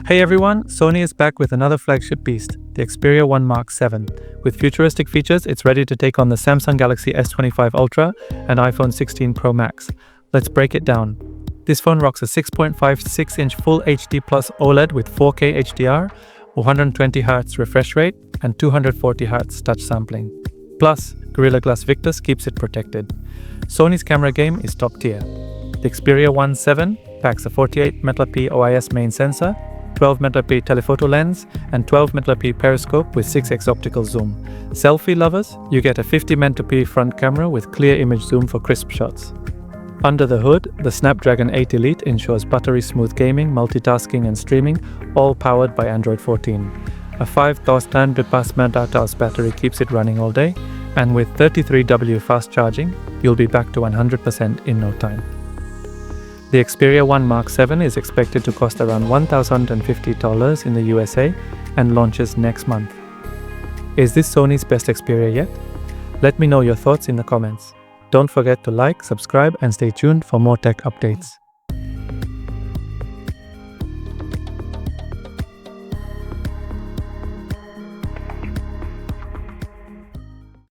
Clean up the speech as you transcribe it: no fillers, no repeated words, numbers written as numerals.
Hey everyone, Sony is back with another flagship beast, the Xperia 1 Mark VII. With futuristic features, it's ready to take on the Samsung Galaxy S25 Ultra and iPhone 16 Pro Max. Let's break it down. This phone rocks a 6.56-inch Full HD Plus OLED with 4K HDR, 120Hz refresh rate, and 240Hz touch sampling. Plus, Gorilla Glass Victus keeps it protected. Sony's camera game is top tier. The Xperia 1 7 packs a 48MP OIS main sensor, 12MP telephoto lens, and 12MP periscope with 6x optical zoom. Selfie lovers, you get a 50MP front camera with clear image zoom for crisp shots. Under the hood, the Snapdragon 8 Elite ensures buttery smooth gaming, multitasking and streaming, all powered by Android 14. A 5000 mAh battery keeps it running all day, and with 33W fast charging, you'll be back to 100% in no time. The Xperia 1 Mark VII is expected to cost around $1,050 in the USA and launches next month. Is this Sony's best Xperia yet? Let me know your thoughts in the comments. Don't forget to like, subscribe, and stay tuned for more tech updates.